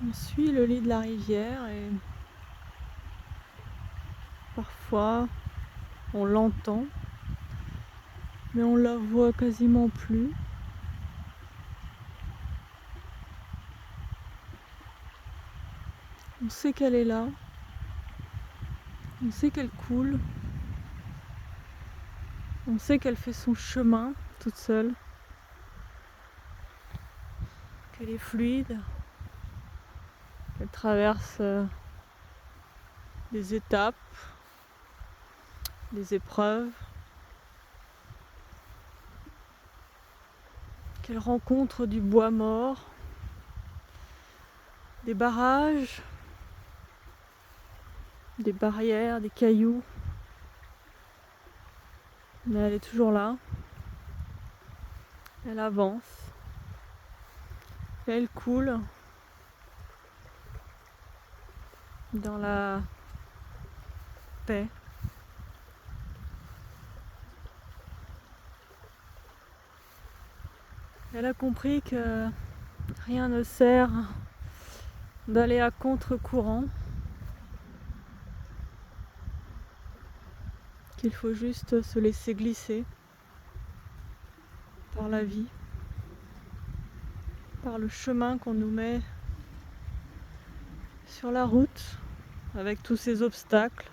On suit le lit de la rivière et parfois on l'entend, mais on la voit quasiment plus. On sait qu'elle est là, on sait qu'elle coule, on sait qu'elle fait son chemin toute seule, qu'elle est fluide, qu'elle traverse des étapes, des épreuves, qu'elle rencontre du bois mort, des barrages, des barrières, des cailloux. Mais elle est toujours là, elle avance, et elle coule dans la paix. Elle a compris que rien ne sert d'aller à contre-courant, qu'il faut juste se laisser glisser par la vie, par le chemin qu'on nous met sur la route, avec tous ces obstacles,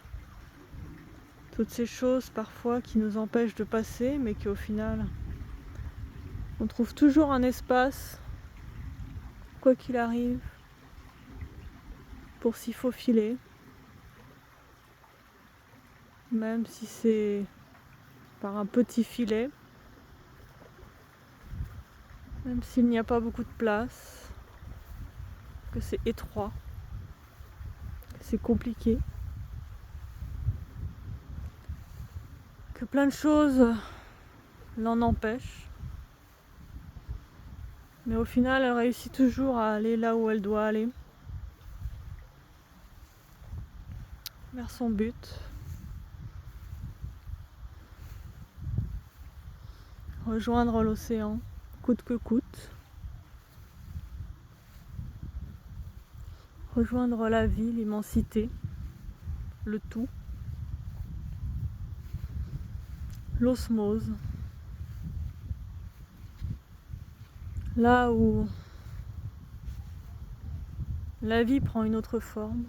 toutes ces choses parfois qui nous empêchent de passer, mais qui au final, on trouve toujours un espace, quoi qu'il arrive, pour s'y faufiler, même si c'est par un petit filet, même s'il n'y a pas beaucoup de place, que c'est étroit, que c'est compliqué, que plein de choses l'en empêchent. Mais au final, elle réussit toujours à aller là où elle doit aller, vers son but. Rejoindre l'océan, coûte que coûte. Rejoindre la vie, l'immensité, le tout. L'osmose. Là où la vie prend une autre forme,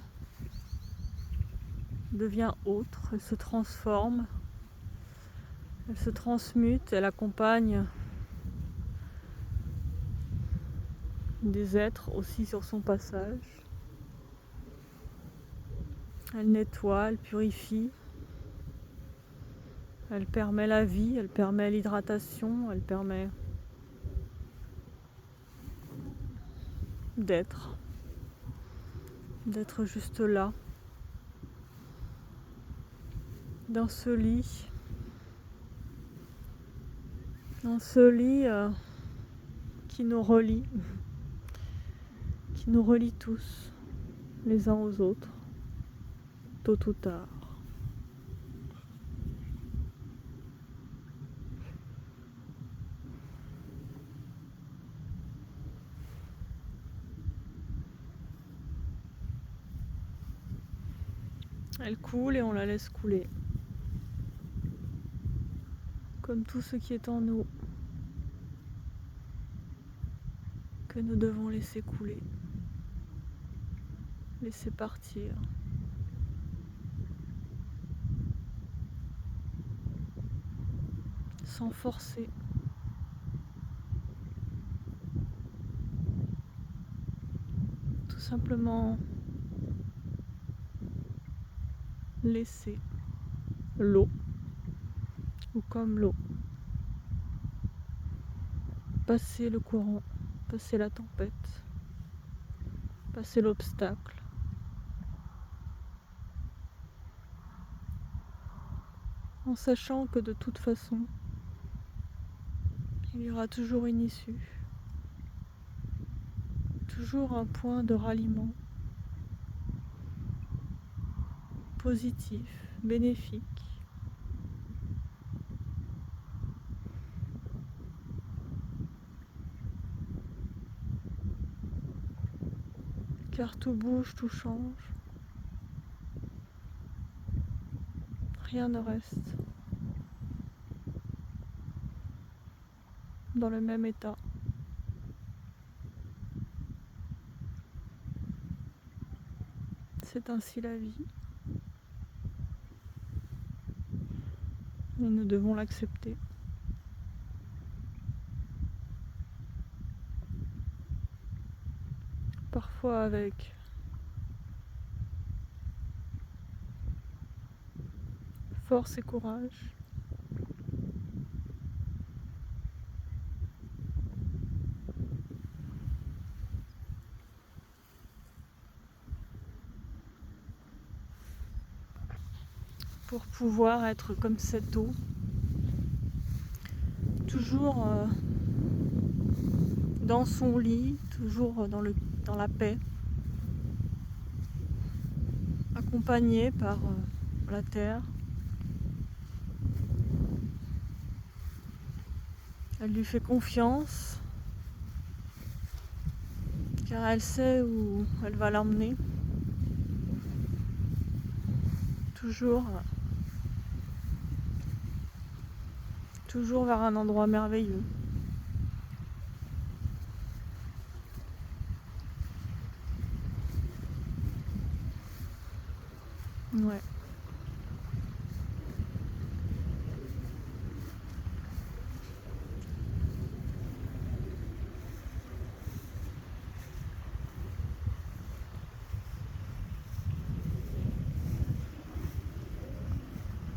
devient autre, elle se transforme, elle se transmute, elle accompagne des êtres aussi sur son passage. Elle nettoie, elle purifie, elle permet la vie, elle permet l'hydratation, elle permet d'être juste là, dans ce lit, qui nous relie tous, les uns aux autres, tôt ou tard. Elle coule et on la laisse couler, comme tout ce qui est en nous, que nous devons laisser couler, laisser partir. Sans forcer. Tout simplement laisser l'eau, ou comme l'eau, passer le courant, passer la tempête, passer l'obstacle, en sachant que de toute façon, il y aura toujours une issue, toujours un point de ralliement positif, bénéfique, car tout bouge, tout change. Rien ne reste dans le même état. C'est ainsi la vie. Et nous devons l'accepter. Parfois avec force et courage. Pour pouvoir être comme cette eau, toujours dans son lit, toujours dans la paix, accompagné par la terre. Elle lui fait confiance, car elle sait où elle va l'emmener. Toujours vers un endroit merveilleux. Ouais.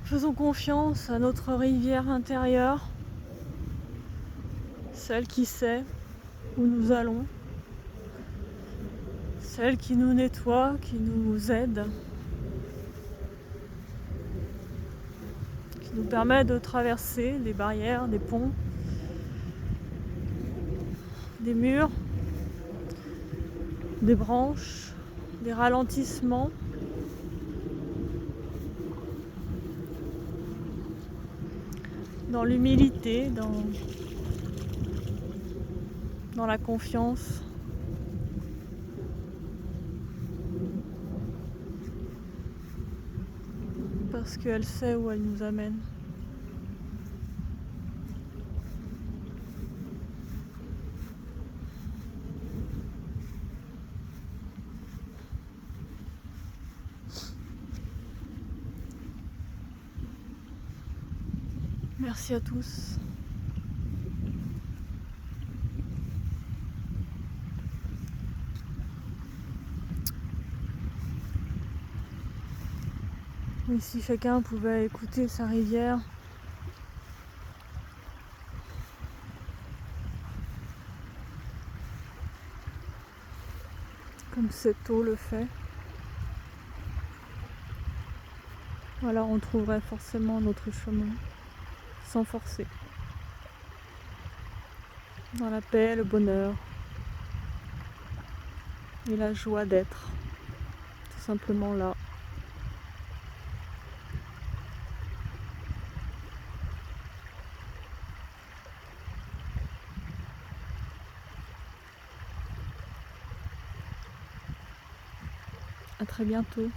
Faisons confiance à notre rivière intérieure, celle qui sait où nous allons, celle qui nous nettoie, qui nous aide, qui nous permet de traverser des barrières, des ponts, des murs, des branches, des ralentissements. Dans l'humilité, dans la confiance. Parce qu'elle sait où elle nous amène. Merci à tous. Et si chacun pouvait écouter sa rivière, comme cette eau le fait, alors on trouverait forcément notre chemin, sans forcer. Dans la paix, le bonheur et la joie d'être, tout simplement là. À très bientôt.